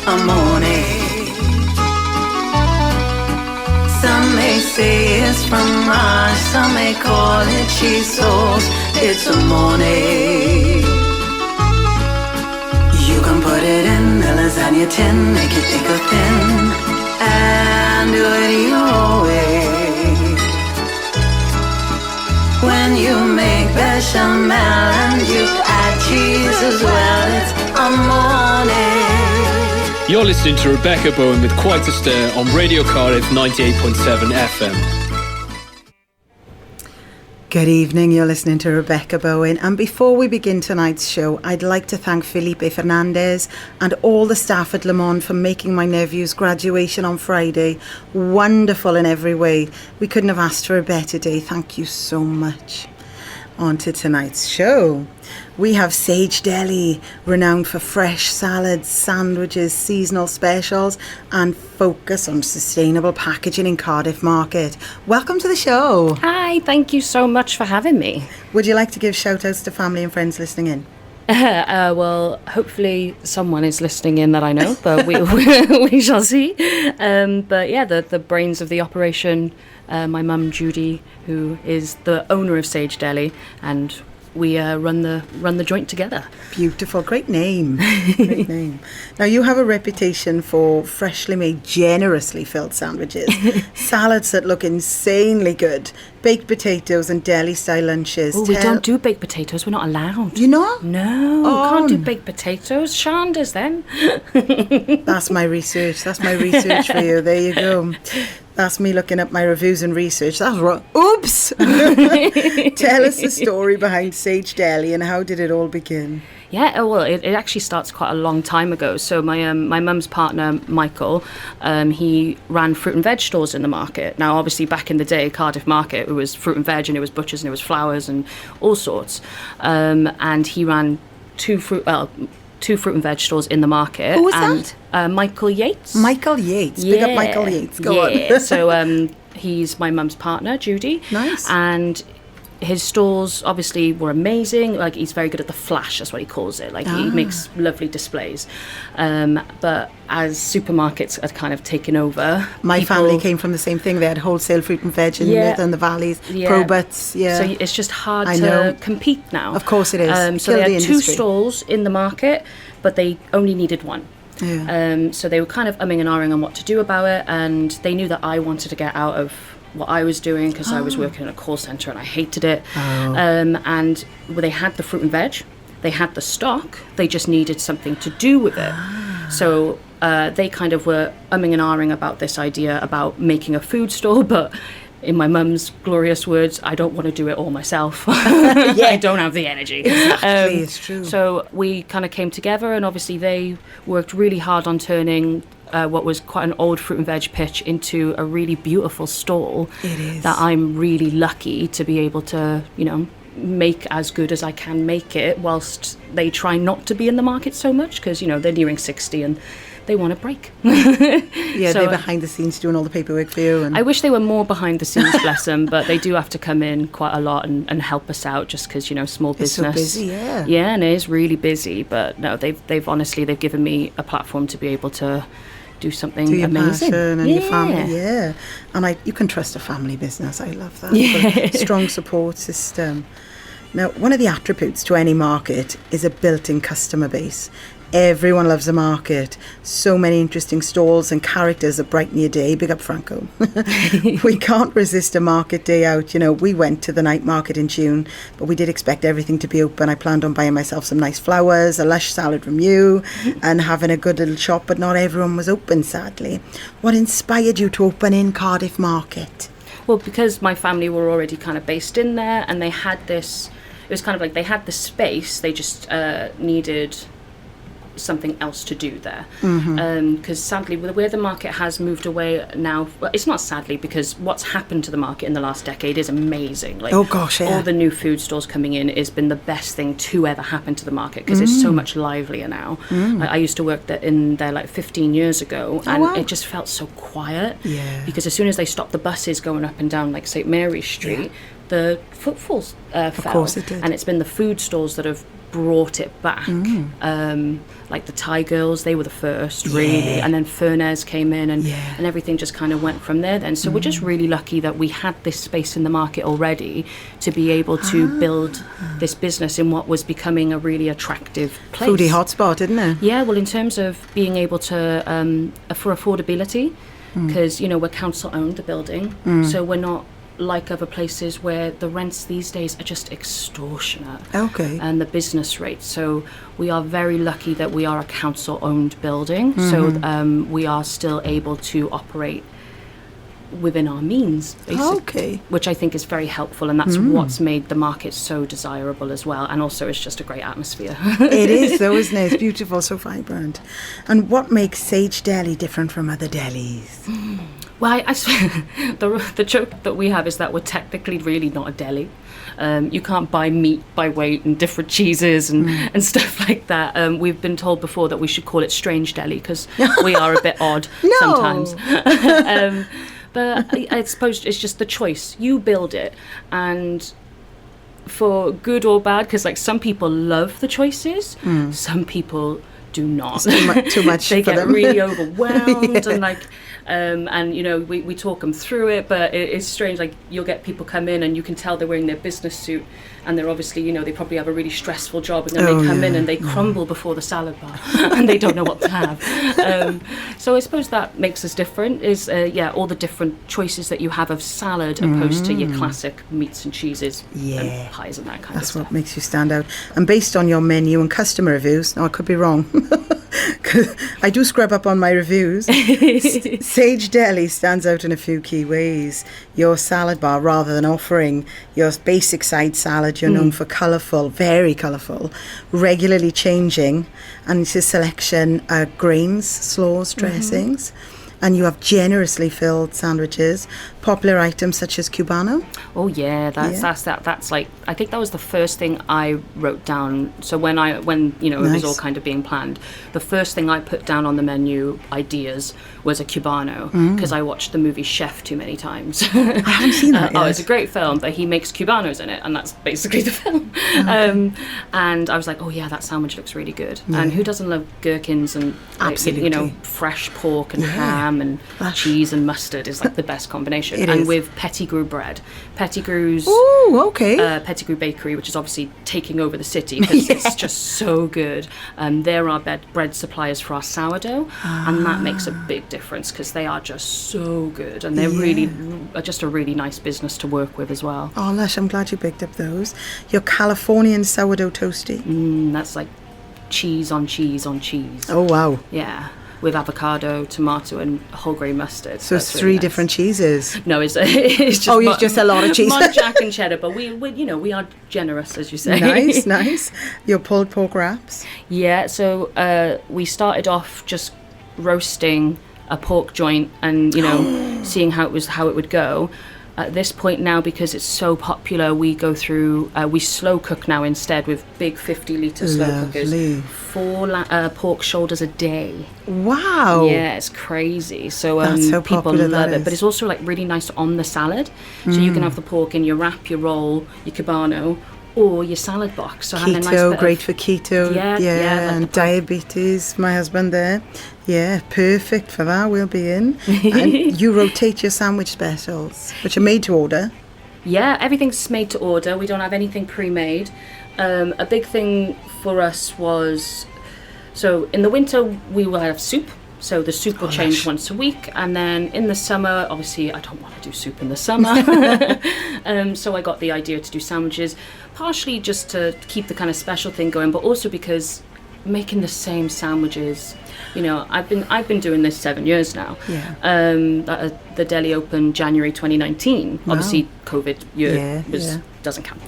a morning. Some may say it's from Mars, some may call it cheese sauce. It's a morning. You can put it in the lasagna tin, make it thick or thin, and do it your way. When you make bechamel and you add cheese as well, it's a morning. You're listening to Rebecca Bowen with Quite a Stir on Radio Cardiff 98.7 FM. Good evening, you're listening to Rebecca Bowen, and before we begin tonight's show, I'd like to thank Felipe Fernandez and all the staff at Le Monde for making my nephew's graduation on Friday wonderful in every way. We couldn't have asked for a better day. Thank you so much. On to tonight's show. We have Sage Deli, renowned for fresh salads, sandwiches, seasonal specials, and focus on sustainable packaging in Cardiff Market. Welcome to the show. Hi, thank you so much for having me. Would you like to give shout-outs to family and friends listening in? Well, hopefully someone is listening in that I know, but we shall see. But yeah, the brains of the operation, my mum Judy, who is the owner of Sage Deli, and we run the joint together. Beautiful, great name. Great name. Now you have a reputation for freshly made, generously filled sandwiches, salads that look insanely good, baked potatoes and deli-style lunches. Oh, we don't do baked potatoes. We're not allowed. You know? No, can't do baked potatoes. Sean does them. That's my research. That's my research for you. There you go. That's me looking up my reviews and research. That's wrong. Oops! Tell us the story behind Sage Deli and how did it all begin? Yeah, well, it actually starts quite a long time ago. So my mum's partner, Michael, he ran fruit and veg stores in the market. Now, obviously, back in the day, Cardiff Market, it was fruit and veg and it was butchers and it was flowers and all sorts. And he ran two fruit and veg stores in the market. Who was that? Michael Yates. Michael Yates. Big up Michael Yates. Go on. So he's my mum's partner, Judy. Nice. And his stores obviously were amazing. Like, he's very good at the flash, that's what he calls it. Like, he makes lovely displays. But as supermarkets had kind of taken over, my family came from the same thing. They had wholesale fruit and veg in the valleys, Probuts. Yeah. So it's just hard to compete now. Of course it is. So they had two stalls in the market, but they only needed one. Yeah. So they were kind of umming and ahhing on what to do about it, and they knew that I wanted to get out of what I was doing because I was working in a call centre and I hated it. And they had the fruit and veg, they had the stock, they just needed something to do with it. So they kind of were umming and ahhing about this idea about making a food store, but in my mum's glorious words, I don't want to do it all myself. I don't have the energy. Exactly, it's true. So we kind of came together, and obviously they worked really hard on turning what was quite an old fruit and veg pitch into a really beautiful stall. It is. That I'm really lucky to be able to, make as good as I can make it, whilst they try not to be in the market so much because, they're nearing 60 and they want a break. Yeah, so, they're behind the scenes doing all the paperwork for you. And I wish they were more behind the scenes, bless them, but they do have to come in quite a lot and help us out just because, small business. It's so busy, yeah. Yeah, and it is really busy, but no, they've honestly given me a platform to be able to do something amazing. Passion and your family, yeah. And you can trust a family business. I love that. Yeah. Strong support system. Now, one of the attributes to any market is a built-in customer base. Everyone loves a market. So many interesting stalls and characters that brighten your day. Big up Franco. We can't resist a market day out. We went to the night market in June, but we did expect everything to be open. I planned on buying myself some nice flowers, a lush salad from you, and having a good little shop, but not everyone was open, sadly. What inspired you to open in Cardiff Market? Well, because my family were already kind of based in there, and they had this, it was kind of like they had the space, they just needed something else to do there, because sadly where the market has moved away now, well, it's not sadly, because what's happened to the market in the last decade is amazing. Like, oh gosh, yeah. All the new food stores coming in has been the best thing to ever happen to the market because it's so much livelier now. I used to work in there like 15 years ago, and it just felt so quiet, because as soon as they stopped the buses going up and down like St Mary's Street, the footfalls fell. Of course it did. And it's been the food stalls that have brought it back. Like the Thai girls, they were the first, really. And then Furness came in and everything just kind of went from there then. So we're just really lucky that we had this space in the market already to be able to build this business in what was becoming a really attractive place. Foodie hotspot, isn't it? Yeah, well, in terms of being able to, for affordability, because, you know, we're council-owned, the building, so we're not like other places where the rents these days are just extortionate. Okay. And the business rates. So we are very lucky that we are a council-owned building. So we are still able to operate within our means, basically, which I think is very helpful, and that's what's made the market so desirable as well. And also, it's just a great atmosphere. It is, though, isn't it? It's beautiful, so vibrant. And what makes Sage Deli different from other delis? Well, I swear, the joke that we have is that we're technically really not a deli. You can't buy meat by weight and different cheeses and stuff like that. We've been told before that we should call it Strange Deli because we are a bit odd sometimes. But I suppose it's just the choice. You build it, and for good or bad, because like some people love the choices, some people do not. It's too much They for get them. really overwhelmed and like. And you know, we talk them through it, but it's strange. Like you'll get people come in and you can tell they're wearing their business suit, and they're obviously, you know, they probably have a really stressful job, and then they come in and they crumble before the salad bar, and they don't know what to have. So I suppose that makes us different. Is all the different choices that you have of salad opposed to your classic meats and cheeses and pies and that kind of stuff. That's what makes you stand out. And based on your menu and customer reviews, now I could be wrong. I do scrub up on my reviews. Sage Deli stands out in a few key ways. Your salad bar, rather than offering your basic side salad, you're known for colourful, very colourful, regularly changing, and it's a selection of grains, slaws, dressings. And you have generously filled sandwiches, popular items such as Cubano. Oh yeah, that's like, I think that was the first thing I wrote down. So when you know, it was all kind of being planned, the first thing I put down on the menu ideas was a Cubano, because I watched the movie Chef too many times. I haven't seen that yet. Oh, it's a great film, but he makes Cubanos in it, and that's basically the film. Okay. And I was like, oh yeah, that sandwich looks really good. And who doesn't love gherkins and Absolutely. you know, fresh pork and ham and cheese and mustard is like the best combination. It and is. With Pettigrew bread. Pettigrew's Pettigrew Bakery, which is obviously taking over the city because it's just so good. They're our bread suppliers for our sourdough, and that makes a big difference because they are just so good, and they're really just a really nice business to work with as well. Oh, Lush, I'm glad you picked up those. Your Californian sourdough toasty. That's like cheese on cheese on cheese. Oh, wow. Yeah. With avocado, tomato, and whole grain mustard. So it's three different cheeses. No, it's just. Oh, it's just a lot of cheese. Jack and cheddar, but we you know, we are generous, as you say. Nice. Your pulled pork wraps. Yeah. So we started off just roasting a pork joint, and you know, seeing how it would go. At this point now, because it's so popular, we go through, we slow cook now instead with big 50-litre slow cookers. 4 pork shoulders a day. Wow. Yeah, it's crazy. So, That's how people popular love that it. is. But it's also like really nice on the salad. So you can have the pork in your wrap, your roll, your Cubano, or your salad box. So having a nice bit Great for keto. Yeah, and diabetes. My husband there. Yeah, perfect for that. We'll be in. And you rotate your sandwich specials, which are made to order. Yeah, everything's made to order. We don't have anything pre-made. A big thing for us was, so in the winter we will have soup. So the soup will change once a week, and then in the summer, obviously I don't want to do soup in the summer, so I got the idea to do sandwiches, partially just to keep the kind of special thing going, but also because making the same sandwiches, you know, I've been doing this 7 years now. Yeah. The deli opened January 2019. Wow. Obviously, COVID year doesn't count.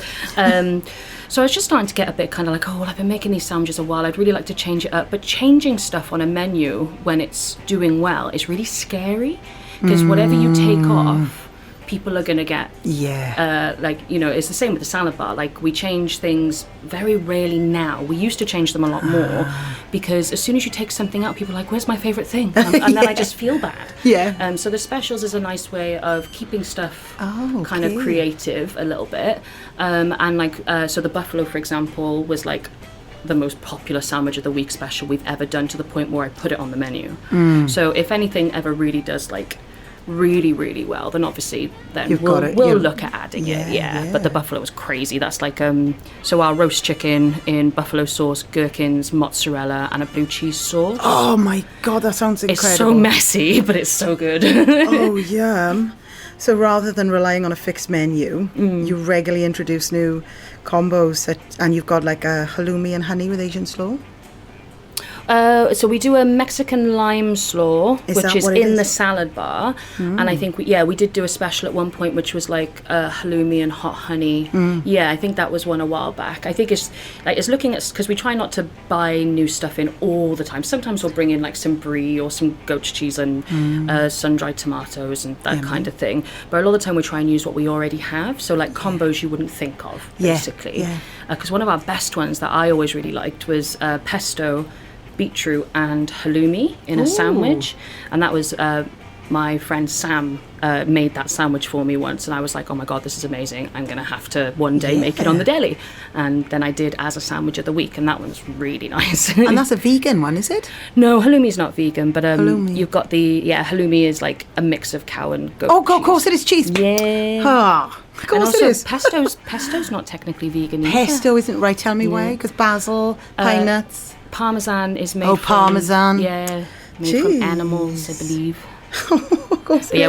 So I was just starting to get a bit kind of like, oh, well, I've been making these sandwiches a while. I'd really like to change it up. But changing stuff on a menu when it's doing well is really scary, because whatever you take off, people are going to get. Yeah. Like, you know, it's the same with the salad bar. Like, we change things very rarely now. We used to change them a lot more, because as soon as you take something out, people are like, where's my favourite thing? And then I just feel bad. Yeah. So the specials is a nice way of keeping stuff kind of creative a little bit. And like, so the buffalo, for example, was like the most popular sandwich of the week special we've ever done, to the point where I put it on the menu. So if anything ever really does like really, really well, then obviously then we'll look at adding it. But the buffalo was crazy. That's like so our roast chicken in buffalo sauce, gherkins, mozzarella, and a blue cheese sauce. Oh my God, that sounds incredible. It's so messy, but it's so good. Oh, yum. So rather than relying on a fixed menu, you regularly introduce new combos, and you've got like a halloumi and honey with Asian slaw? So we do a Mexican lime slaw, which is in the salad bar. And I think, we did do a special at one point, which was like halloumi and hot honey. Yeah, I think that was one a while back. I think it's looking at, because we try not to buy new stuff in all the time. Sometimes we'll bring in like some brie or some goat cheese and sun-dried tomatoes and that kind of thing. But a lot of the time we try and use what we already have. So like combos you wouldn't think of, basically. Because one of our best ones that I always really liked was pesto, beetroot and halloumi in a sandwich, and that was my friend Sam made that sandwich for me once, and I was like, oh my God, this is amazing, I'm gonna have to one day make it on the deli. And then I did as a sandwich of the week, and that one's really nice. And that's a vegan one, is it? No, halloumi's not vegan, but you've got halloumi is like a mix of cow and goat cheese. Of course it is cheese. Of course it is. Pesto's not technically vegan either. Pesto isn't, right? Tell me why. Because basil, pine nuts. Parmesan is made from... parmesan. Made from animals, I believe.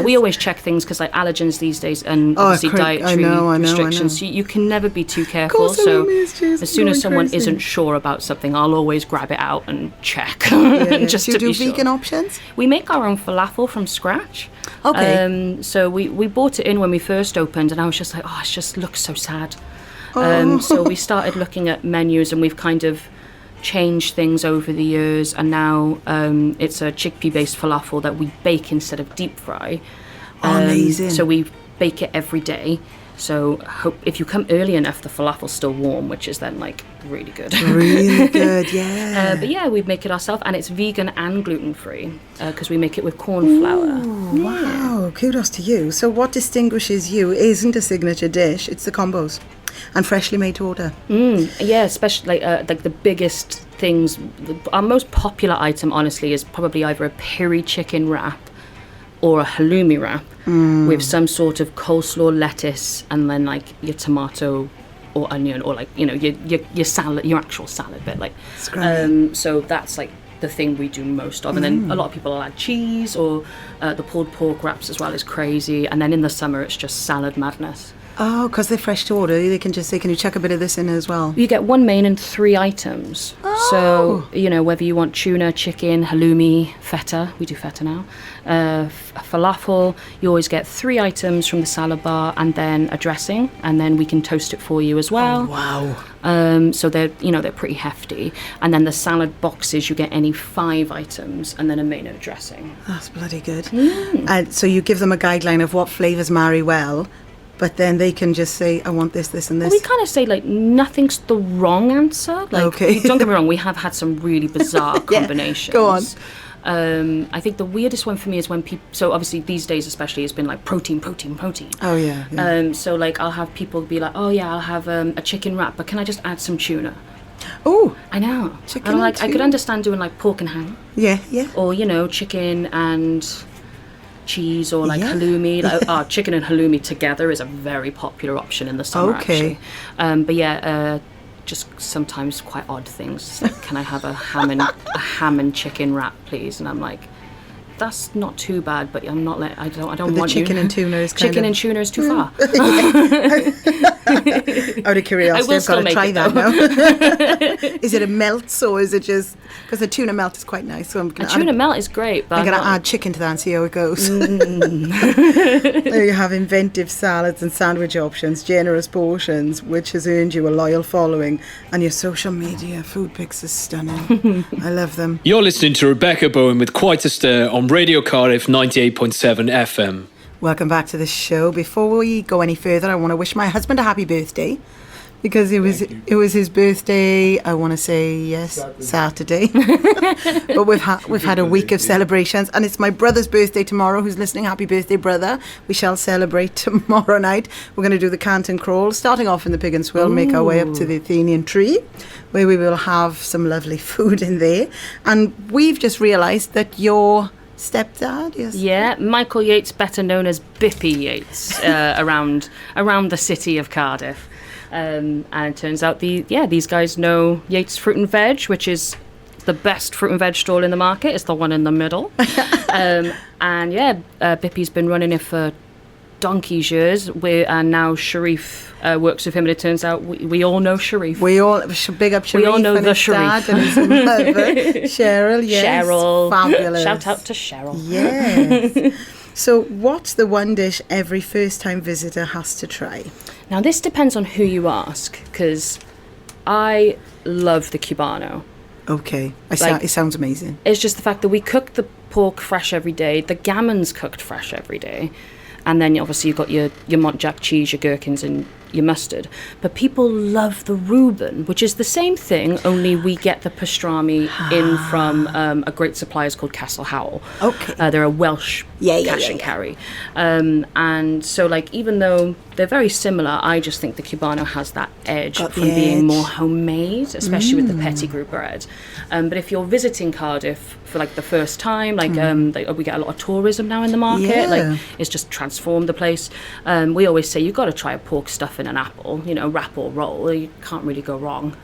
We always check things, because like allergens these days and obviously dietary restrictions. You can never be too careful. So as soon as someone isn't sure about something, I'll always grab it out and check. Just do you to be do vegan options? We make our own falafel from scratch. Okay. So we bought it in when we first opened, and I was just like, it just looks so sad. So we started looking at menus, and we've kind of changed things over the years, and now it's a chickpea based falafel that we bake instead of deep fry. Amazing. So we bake it every day, so if you come early enough, the falafel's still warm, which is then like really good. Really good. But we make it ourselves, and it's vegan and gluten free, because we make it with corn flour. Wow, kudos to you. So what distinguishes you isn't a signature dish, it's the combos. And freshly made to order. Especially like the biggest things. Our most popular item, honestly, is probably either a piri chicken wrap or a halloumi wrap with some sort of coleslaw, lettuce, and then like your tomato or onion, or like your salad, your actual salad bit. Like, so that's like the thing we do most of. And then a lot of people will add cheese, or the pulled pork wraps as well is crazy. And then in the summer, it's just salad madness. Oh, because they're fresh to order, they can just say, can you chuck a bit of this in as well? You get one main and 3 items. So, whether you want tuna, chicken, halloumi, feta, we do feta now, falafel, you always get 3 items from the salad bar, and then a dressing, and then we can toast it for you as well. Oh, wow. So they're pretty hefty. And then the salad boxes, you get any 5 items, and then a main and a dressing. That's bloody good. So you give them a guideline of what flavours marry well, but then they can just say, I want this, this, and this. Well, we kind of say, like, nothing's the wrong answer. Like, don't get me wrong, we have had some really bizarre combinations. Go on. I think the weirdest one for me is when people... So, obviously, these days especially, it's been, like, protein. Oh, yeah. So, like, I'll have people be like, oh, yeah, I'll have a chicken wrap, but can I just add some tuna? Oh. I know. Chicken and, like, and I could understand doing, like, pork and ham. Yeah. Or, chicken and... cheese, or like halloumi. Like, chicken and halloumi together is a very popular option in the summer, actually. But just sometimes quite odd things. Like, can I have a ham and chicken wrap, please? And I'm like, that's not too bad, but I'm not I don't but want chicken and tuna is and tuna is too far. Out of curiosity, I've got to try that now. Is it a melt, or is it just because the tuna melt is quite nice? So I'm gonna tuna melt is great, but I'm going to add chicken to that and see how it goes. There you have inventive salads and sandwich options, generous portions, which has earned you a loyal following, and your social media food pics is stunning. I love them. You're listening to Rebecca Bowen with Quite a Stir on Radio Cardiff 98.7 FM. Welcome back to the show. Before we go any further, I want to wish my husband a happy birthday, because it was his birthday. I want to say Saturday. But we've had a week of celebrations, and it's my brother's birthday tomorrow. Who's listening? Happy birthday, brother! We shall celebrate tomorrow night. We're going to do the Canton Crawl, starting off in the Pig and Swill, make our way up to the Athenian Tree, where we will have some lovely food in there. And we've just realised that your stepdad, yes. Yeah, Michael Yates, better known as Bippy Yates, around the city of Cardiff. And it turns out these guys know Yates Fruit and Veg, which is the best fruit and veg stall in the market. It's the one in the middle. Bippy's been running it for donkey's years. And now Sharif works with him, and it turns out we all know Sharif. We all big up Sharif. We all know and the his Sharif. Dad and his mother, Cheryl. Yes, Cheryl, fabulous. Shout out to Cheryl. Yes. So, what's the one dish every first-time visitor has to try? Now, this depends on who you ask, because I love the Cubano. Okay, it sounds amazing. It's just the fact that we cook the pork fresh every day, the gammon's cooked fresh every day, and then obviously you've got your Montjac cheese, your gherkins, and your mustard. But people love the Reuben, which is the same thing, only we get the pastrami in from a great supplier called Castle Howell. Okay. They're a Welsh cash and carry. And so, like, even though they're very similar, I just think the Cubano has that edge from being more homemade, especially with the Pettigrew bread. But if you're visiting Cardiff for, like, the first time, like, we get a lot of tourism now in the market. Yeah. Like, it's just transformed the place. We always say you've got to try a pork stuffing and apple, wrap or roll. You can't really go wrong.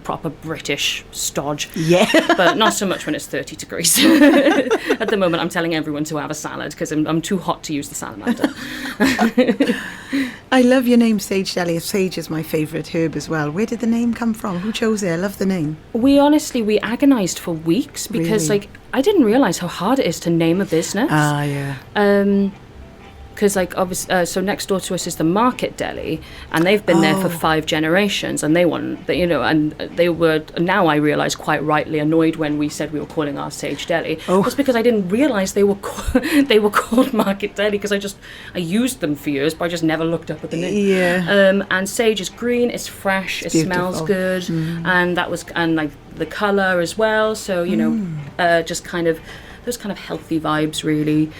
Proper British stodge. Yeah. But not so much when it's 30 degrees. At the moment, I'm telling everyone to have a salad because I'm too hot to use the salamander. I love your name, Sage Deli. Sage is my favourite herb as well. Where did the name come from? Who chose it? I love the name. We agonised for weeks because, Really? I didn't realise how hard it is to name a business. Ah, yeah. Because, obviously, so next door to us is the Market Deli, and they've been there for 5 generations, and they were, now I realise, quite rightly annoyed when we said we were calling our Sage Deli. Oh. That's because I didn't realise they were called Market Deli, because I used them for years, but I just never looked up at the name. Yeah. And Sage is green, it's fresh, it smells beautiful. good, and the colour as well, so, just kind of, those kind of healthy vibes, really.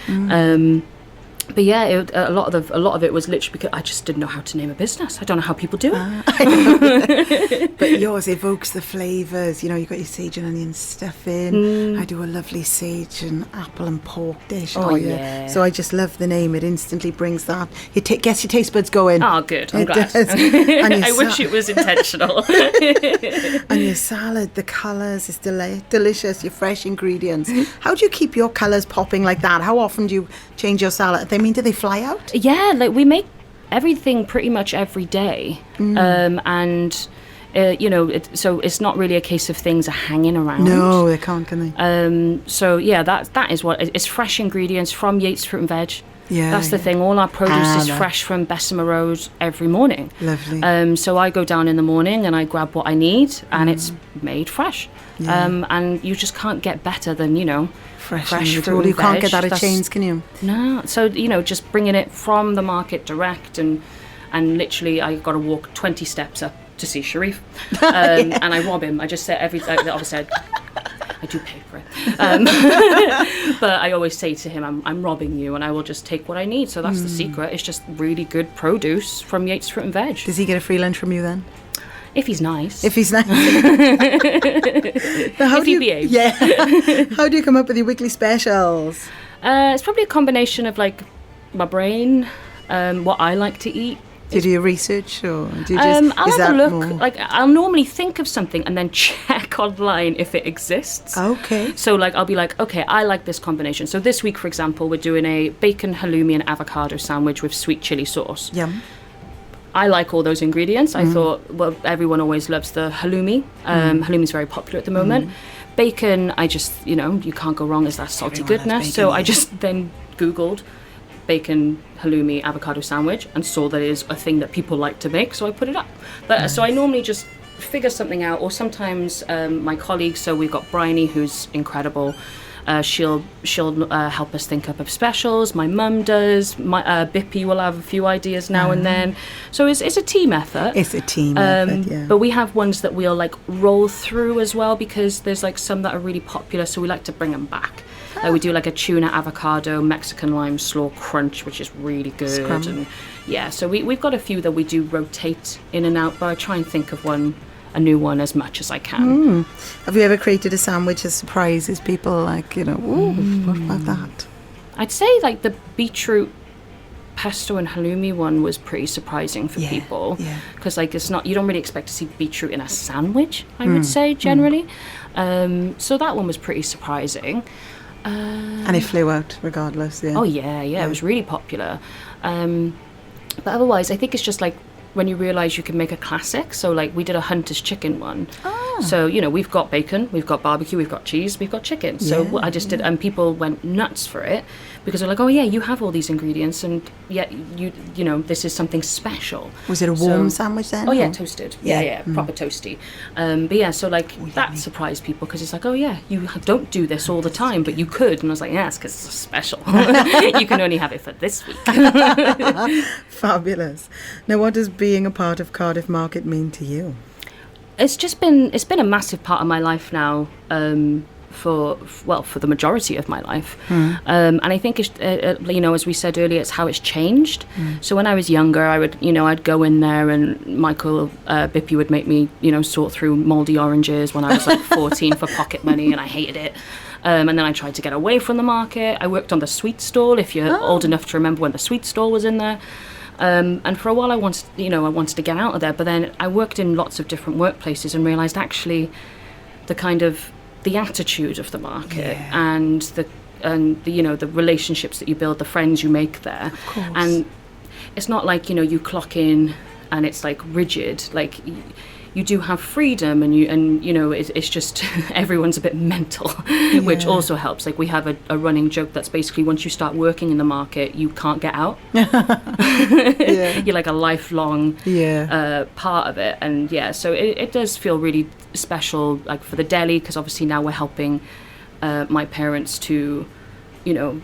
But yeah, a lot of it was literally because I just didn't know how to name a business. I don't know how people do it. But yours evokes the flavours. You've got your sage and onion stuffing. I do a lovely sage and apple and pork dish. Oh, yeah. So I just love the name. It instantly brings that. Gets your taste buds going. Oh, good. I'm glad. Does. And I wish it was intentional. And your salad, the colours is delicious. Your fresh ingredients. How do you keep your colours popping like that? How often do you change your salad? Do they fly out? Yeah, we make everything pretty much every day. So it's not really a case of things are hanging around. No, they can't, can they? So yeah, that is what it's fresh ingredients from Yates Fruit and Veg. Yeah, that's the thing. All our produce is fresh from Bessemer Road every morning. Lovely. So I go down in the morning and I grab what I need, and it's made fresh. Yeah. And you just can't get better than fresh fruit and You can't veg. get that at chains, can you? No. So just bringing it from the market direct, and literally I got to walk 20 steps up to see Sharif, and I rob him. I just say obviously I do pay for it, but I always say to him, I'm robbing you, and I will just take what I need. So that's the secret. It's just really good produce from Yates Fruit and Veg. Does he get a free lunch from you then? If he's nice. If he's nice. If he behaves. Yeah. How do you come up with your weekly specials? It's probably a combination of my brain, what I like to eat. Do you do your research, or do you just? I'll have a look. I'll normally think of something and then check online if it exists. Okay. So I'll be like, okay, I like this combination. So this week, for example, we're doing a bacon halloumi and avocado sandwich with sweet chili sauce. Yum. I like all those ingredients. I thought, well, everyone always loves the halloumi. Halloumi's very popular at the moment. Bacon, I just, you can't go wrong, is that salty goodness. So I just then Googled bacon halloumi avocado sandwich and saw that it is a thing that people like to make, so I put it up. But so I normally just figure something out, or sometimes my colleagues, so we've got Bryony, who's incredible. She'll help us think up of specials. My mum does. My Bippy will have a few ideas now and then. So it's a team effort. It's a team effort, yeah. But we have ones that we'll like roll through as well, because there's like some that are really popular, so we like to bring them back. We do like a tuna avocado Mexican lime slaw crunch, which is really good. And yeah, so we've got a few that we do rotate in and out, but I try and think of a new one as much as I can. Have you ever created a sandwich that surprises people, like, you know, ooh, what about that? I'd say like the beetroot pesto and halloumi one was pretty surprising for people, because like it's not, you don't really expect to see beetroot in a sandwich, I would say generally. So that one was pretty surprising. And it flew out regardless. Oh yeah, it was really popular. But otherwise, I think it's just like when you realise you can make a classic. So like we did a Hunter's chicken one. So, you know, we've got bacon, we've got barbecue, we've got cheese, we've got chicken. So I just did, and people went nuts for it, because they're like, oh yeah, you have all these ingredients, and yet you know, this is something special. Was it a warm sandwich then? Oh yeah, toasted. Yeah, proper toasty. But yeah, so like that surprised people, because it's like, oh yeah, you don't do this all the time, but you could. And I was like, yeah, it's because it's special. You can only have it for this week. Fabulous. Now, what does being a part of Cardiff Market mean to you? It's been a massive part of my life now, for the majority of my life. And I think it's, you know, as we said earlier, it's how it's changed. So when I was younger, I'd go in there, and Michael Bippy would make me, you know, sort through mouldy oranges when I was like 14 for pocket money, and I hated it. And then I tried to get away from the market. I worked on the sweet stall, if you're old enough to remember when the sweet stall was in there. And for a while I wanted to get out of there, but then I worked in lots of different workplaces and realised actually the attitude of the market and the you know, the relationships that you build, the friends you make there. Of course. And it's not like, you know, you clock in and it's like rigid, like you do have freedom, and you know, it's just everyone's a bit mental, which also helps. Like we have a running joke that's basically, once you start working in the market, you can't get out. You're like a lifelong part of it. And so it does feel really special, like for the deli, because obviously now we're helping my parents to, you know,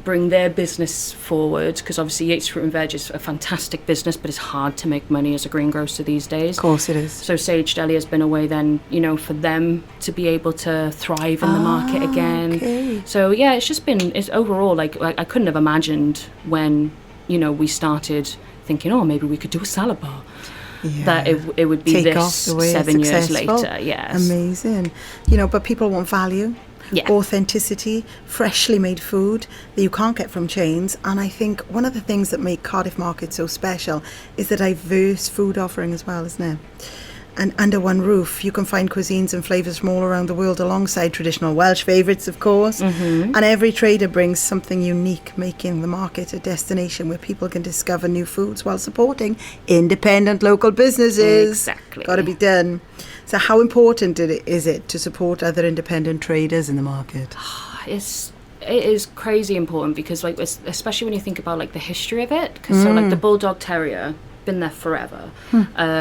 bring their business forward, because obviously Yates Fruit and Veg is a fantastic business, but it's hard to make money as a greengrocer these days. Of course it is. So Sage Deli has been a way then, you know, for them to be able to thrive in the market again. Okay. So yeah, it's overall like I couldn't have imagined when, you know, we started thinking, oh, maybe we could do a salad bar. That it would be Take this off the way 7 years successful. later. Yes. Amazing. You know, but people want value. Yeah. Authenticity, freshly made food that you can't get from chains. And I think one of the things that make Cardiff Market so special is the diverse food offering as well, isn't it? And under one roof, you can find cuisines and flavours from all around the world, alongside traditional Welsh favourites, of course. And every trader brings something unique, making the market a destination where people can discover new foods while supporting independent local businesses. Exactly. Got to be done. So how important is it to support other independent traders in the market? It is crazy important, because like, especially when you think about like the history of it, because so like the Bulldog Terrier, been there forever.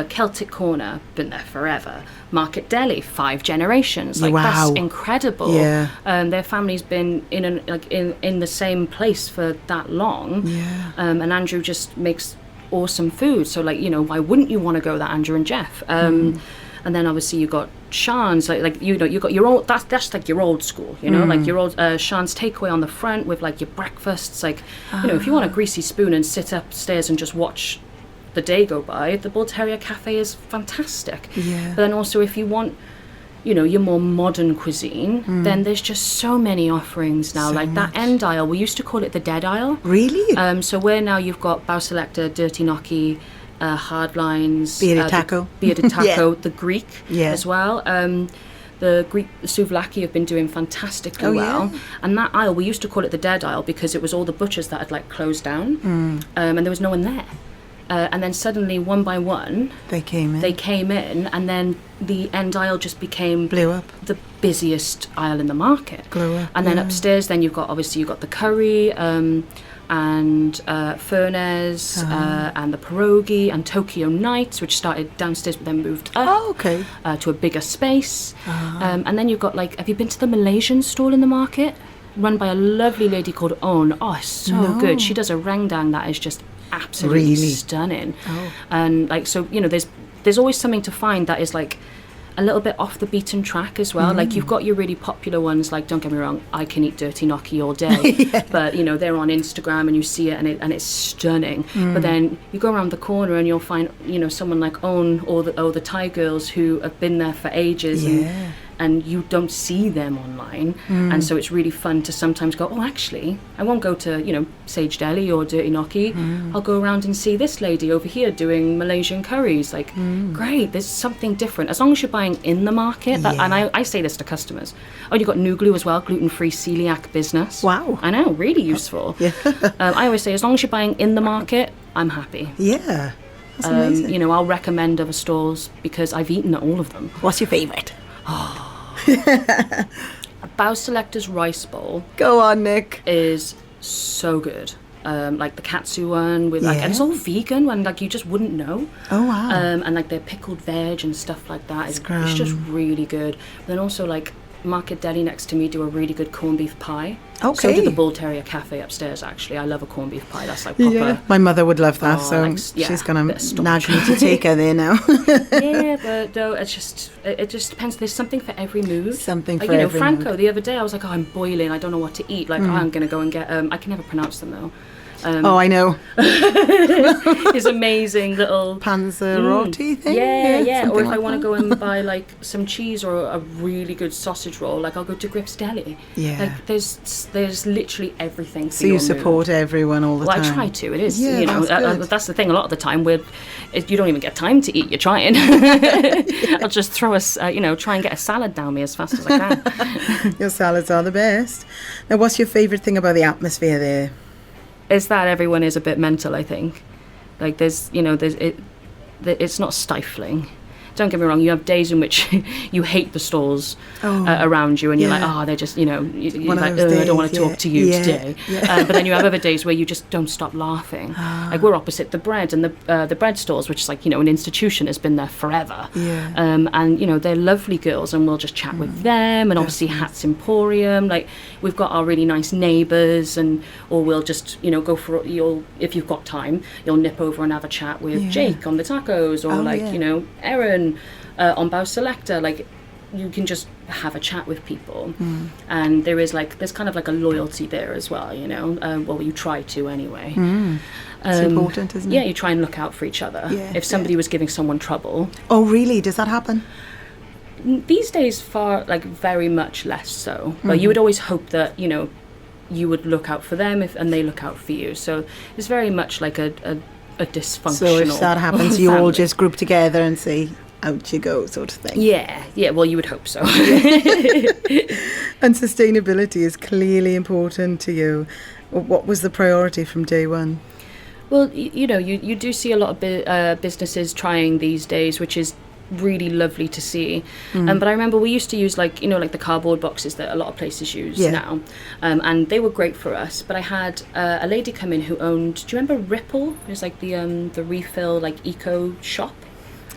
Celtic Corner, been there forever. Market Deli, 5 generations. Like that's incredible. Yeah. Their family's been in the same place for that long. Yeah. And Andrew just makes awesome food. So like, you know, why wouldn't you want to go there, Andrew and Jeff? And then obviously you got Sean's, like you know, you got your old, that's like your old school, you know, like your old Sean's takeaway on the front with like your breakfasts, like, you know, if you want a greasy spoon and sit upstairs and just watch the day go by, the Bull Terrier Cafe is fantastic. Yeah. But then also if you want, you know, your more modern cuisine, then there's just so many offerings now. Like that end aisle, we used to call it the dead aisle. Really? So where now you've got Bao Selector, Dirty Gnocchi, Hardlines, Bearded Taco, the Greek as well. The Greek souvlaki have been doing fantastically well. And that aisle, we used to call it the dead aisle, because it was all the butchers that had like closed down, and there was no one there. And then suddenly, one by one, they came in, and then the end aisle just blew up, the busiest aisle in the market. Blew up. And then upstairs, then you've got the curry. and Furness and the Pierogi and Tokyo Nights, which started downstairs but then moved up to a bigger space. And then you've got like, have you been to the Malaysian stall in the market? Run by a lovely lady called On. Oh, it's so good. She does a rendang that is just absolutely stunning. And like, so, you know, there's always something to find that is like a little bit off the beaten track as well. Like, you've got your really popular ones, like, don't get me wrong, I can eat dirty gnocchi all day, but you know, they're on Instagram and you see it and it's stunning. But then you go around the corner and you'll find, you know, someone like Own or the Thai girls who have been there for ages, and you don't see them online. And so it's really fun to sometimes go, oh, actually, I won't go to, you know, Sage Deli or Dirty Gnocchi. I'll go around and see this lady over here doing Malaysian curries. Like, great, there's something different. As long as you're buying in the market. And I say this to customers. Oh, you've got Nooglu as well, gluten-free celiac business. Wow. I know, really useful. I always say, as long as you're buying in the market, I'm happy. Yeah, that's amazing. You know, I'll recommend other stores because I've eaten at all of them. What's your favourite? Bao Selector's rice bowl. Go on, Nick. Is so good. Like the katsu one with like, and it's all vegan, and like you just wouldn't know. Oh wow. And like their pickled veg and stuff like that. It's just really good. But then also like Market Deli next to me do a really good corned beef pie. Okay. So did the Bull Terrier Cafe upstairs, actually. I love a corned beef pie. That's like proper. Yeah. My mother would love that, she's going to nag me to take her there now. Yeah, but no, it just depends. There's something for every mood. Something like, for every Franco, mood. The other day, I was like, oh, I'm boiling. I don't know what to eat. Like, I'm going to go and get, I can never pronounce them though. Oh, I know. His amazing little Panzerotti thing. Yeah. Or if like I want to go and buy like some cheese or a really good sausage roll, like I'll go to Griff's Deli. Yeah. Like there's literally everything. So you support everyone all the time. Well, I try to. It is. Yeah, you know, that's the thing. A lot of the time, you don't even get time to eat. You're trying. I'll just throw try and get a salad down me as fast as I can. Your salads are the best. Now, what's your favourite thing about the atmosphere there? Is that everyone is a bit mental, I think. Like it's not stifling. Don't get me wrong, you have days in which you hate the stalls around you and you're like, oh, they're just, you're like, I don't want to talk to you today. Yeah. But then you have other days where you just don't stop laughing. Like we're opposite the bread and the bread stores, which is like, an institution, has been there forever. Yeah. And, they're lovely girls and we'll just chat with them, and obviously Hats Emporium. Like we've got our really nice neighbours, or we'll just, go for, if you've got time, you'll nip over and have a chat with Jake on the tacos, or Erin on Bao Selector. Like you can just have a chat with people, and there's kind of like a loyalty there as well, well, you try to anyway. It's important, isn't it? Yeah, you try and look out for each other. If somebody was giving someone trouble. Oh really? Does that happen? These days very much less so, but you would always hope that you would look out for them and they look out for you. So it's very much like a dysfunctional. So if that happens, you all just group together and say, out you go, sort of thing. Yeah, well, you would hope so. And sustainability is clearly important to you. What was the priority from day one? Well, you do see a lot of businesses trying these days, which is really lovely to see. But I remember we used to use like the cardboard boxes that a lot of places use now, and they were great for us. But I had a lady come in who owned, do you remember Ripple? It was like the refill eco shop.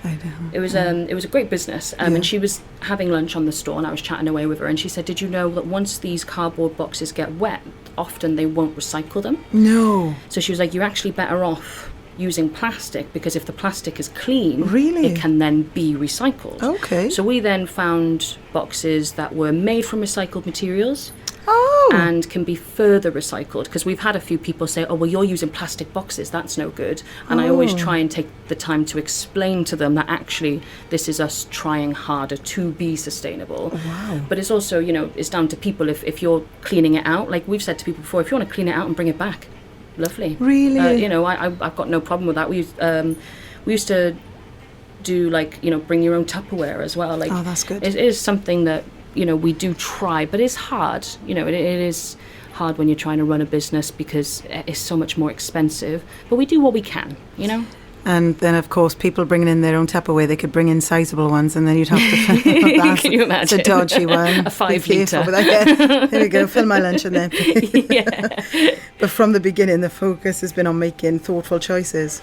I know. It was a great business, and she was having lunch on the store, and I was chatting away with her, and she said, did you know that once these cardboard boxes get wet, often they won't recycle them? No. So she was like, you're actually better off using plastic, because if the plastic is clean, really, it can then be recycled. Okay. So we then found boxes that were made from recycled materials. Oh. And can be further recycled, because we've had a few people say, oh, well, you're using plastic boxes, that's no good. And I always try and take the time to explain to them that actually this is us trying harder to be sustainable. Wow. But it's also, it's down to people. If you're cleaning it out, like we've said to people before, if you want to clean it out and bring it back, lovely. Really? I've got no problem with that. We used to do bring your own Tupperware as well. Oh, that's good. It is something that we do try, but it's hard. It is hard when you're trying to run a business because it's so much more expensive. But we do what we can. And then, of course, people bringing in their own Tupperware, they could bring in sizable ones, and then you'd have to fill that. Can you imagine? It's a dodgy one. A 5 litre. Yeah. There we go, fill my lunch in there. Yeah. But from the beginning, the focus has been on making thoughtful choices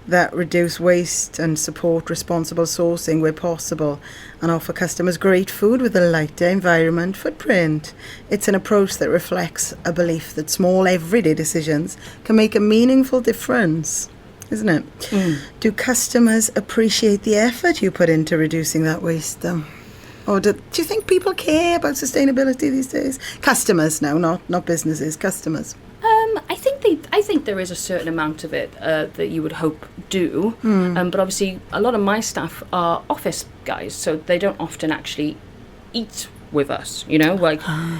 that reduce waste and support responsible sourcing where possible and offer customers great food with a lighter environment footprint. It's an approach that reflects a belief that small everyday decisions can make a meaningful difference, isn't it? Do customers appreciate the effort you put into reducing that waste though? Or do you think people care about sustainability these days? Customers now, not businesses, customers. I think there is a certain amount of it that you would hope do, but obviously a lot of my staff are office guys, so they don't often actually eat with us,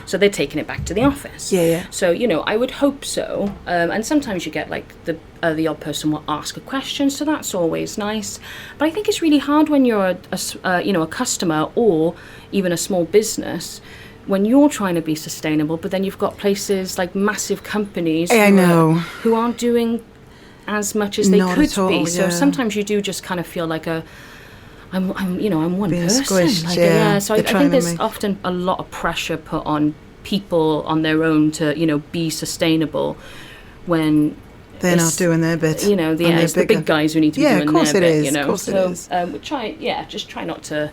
so they're taking it back to the office. Yeah. So I would hope so, and sometimes you get like the odd person will ask a question, so that's always nice. But I think it's really hard when you're a customer or even a small business, when you're trying to be sustainable, but then you've got places like massive companies who aren't doing as much as they could be. So sometimes you do just kind of feel like I'm one being person. Squished, So I think there's often a lot of pressure put on people on their own to be sustainable when they're not doing their bit. It's the big guys who need to be doing their bit. Of course it is. We try not to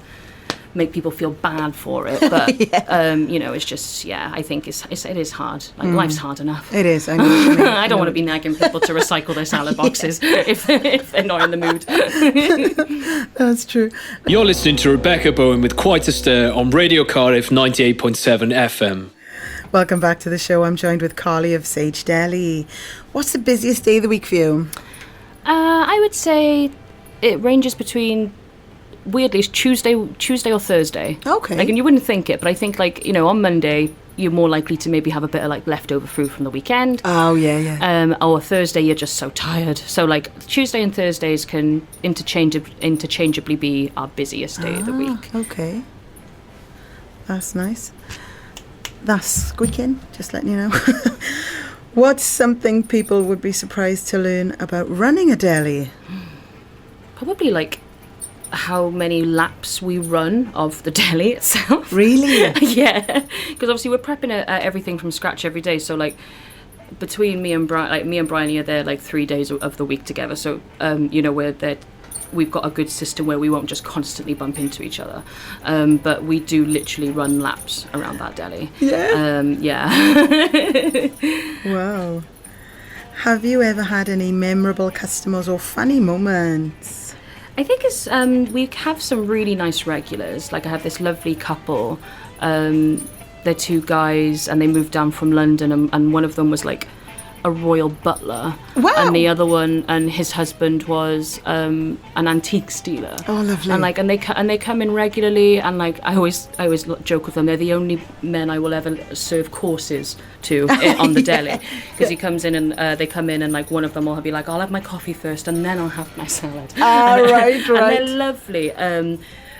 make people feel bad for it, but it's just I think it is hard. Like life's hard enough. It is. I know. I don't want to be nagging people to recycle their salad boxes if they're not in the mood. That's true. You're listening to Rebecca Bowen with Quite a Stir on Radio Cardiff 98.7 FM. Welcome back to the show. I'm joined with Carly of Sage Deli. What's the busiest day of the week for you? I would say it ranges between, weirdly, it's Tuesday or Thursday. Okay. And you wouldn't think it, but I think on Monday you're more likely to maybe have a bit of leftover food from the weekend. Oh yeah. Or Thursday you're just so tired. So Tuesday and Thursdays can interchangeably be our busiest day of the week. Okay. That's nice. That's squeaking, just letting you know. What's something people would be surprised to learn about running a deli? Probably how many laps we run of the deli itself. Really? Yeah, because obviously we're prepping everything from scratch every day. So between me and Brian are there 3 days of the week together. So we've got a good system where we won't just constantly bump into each other. But we do literally run laps around that deli. Yeah. Yeah. Wow. Have you ever had any memorable customers or funny moments? I think we have some really nice regulars. I have this lovely couple. They're two guys, and they moved down from London, and one of them was a royal butler. Wow. And the other one, and his husband was an antiques dealer. Oh, lovely. And they come in regularly, and I always joke with them, they're the only men I will ever serve courses to on the deli, because he comes in and they come in and one of them will be I'll have my coffee first and then I'll have my salad. Right. And they're lovely.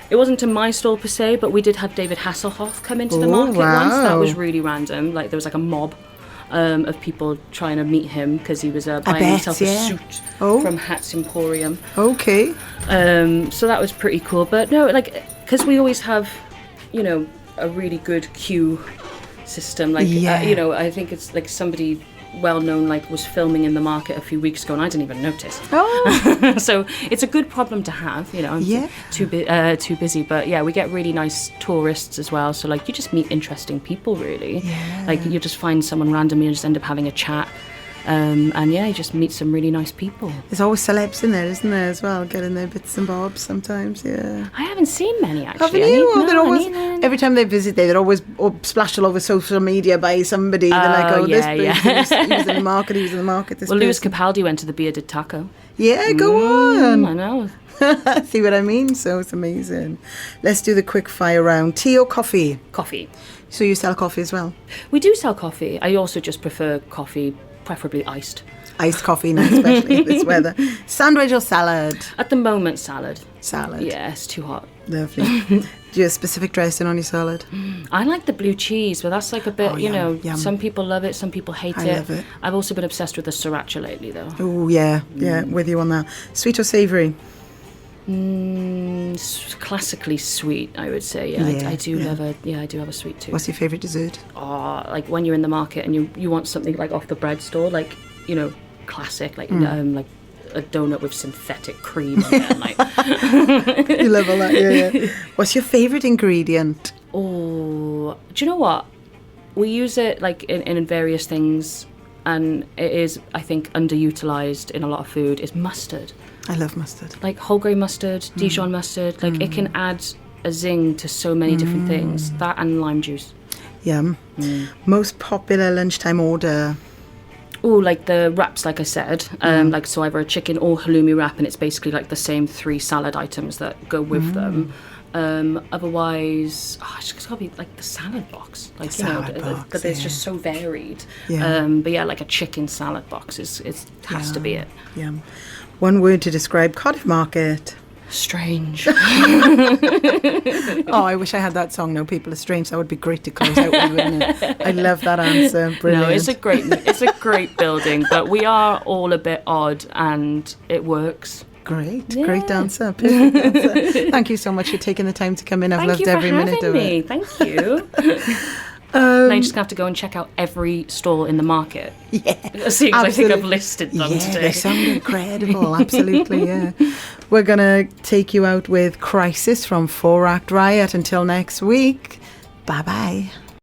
It wasn't to my stall per se, but we did have David Hasselhoff come into the market once. That was really random. There was a mob of people trying to meet him because he was buying himself a suit from Hats Emporium. Okay. So that was pretty cool. But no, because we always have, a really good queue system. I think it's somebody well-known was filming in the market a few weeks ago and I didn't even notice. Oh. So it's a good problem to have, I'm too busy, but yeah, we get really nice tourists as well, so you just meet interesting people really. You just find someone randomly and just end up having a chat. And you just meet some really nice people. There's always celebs in there, isn't there, as well, getting their bits and bobs sometimes, yeah. I haven't seen many, actually. Haven't you? They're always, every time they visit there, they're always splashed all over social media by somebody. They're this he was in the market, he was in the market, this Lewis Capaldi went to the Bearded Taco. Yeah, go on. I know. See what I mean? So it's amazing. Let's do the quick fire round. Tea or coffee? Coffee. So you sell coffee as well? We do sell coffee. I also just prefer coffee, preferably iced. Iced coffee now, especially in this weather. Sandwich or salad? At the moment, salad. Salad. Yeah, it's too hot. Lovely. Do you have specific dressing on your salad? I like the blue cheese, but that's like a bit, yum. Some people love it, some people hate I love it. I've also been obsessed with the sriracha lately, though. Oh, yeah, with you on that. Sweet or savoury? Classically sweet, I would say. I do love I do have a sweet tooth. What's your favourite dessert? Oh, like when you're in the market and you want something like off the bread store, like, classic, like like a donut with synthetic cream on it. Like. You love all that, yeah. What's your favourite ingredient? Oh, do you know what? We use it like in various things, and it is, I think, underutilised in a lot of food, is mustard. I love mustard. Like whole grain mustard, Dijon mustard, like it can add a zing to so many different things. That and lime juice. Yum. Most popular lunchtime order? Oh, like the wraps, like I said. Like, so either a chicken or halloumi wrap, and it's basically like the same 3 salad items that go with them. Otherwise, it's just gotta be like the salad box. Like, but it's just so varied. Yeah. But yeah, like a chicken salad box has to be it. Yeah. One word to describe Cardiff Market. Strange. Oh, I wish I had that song, No People Are Strange. That would be great to close out with, wouldn't it? I love that answer. Brilliant. No, it's a great building, but we are all a bit odd and it works. Great answer. Perfect answer. Thank you so much for taking the time to come in. I've loved every minute of it. Thank you. Now you just have to go and check out every stall in the market. Yeah, see, I think I've listed them today. They sound incredible. Absolutely, yeah. We're going to take you out with Crisis from 4 Act Riot. Until next week, bye-bye.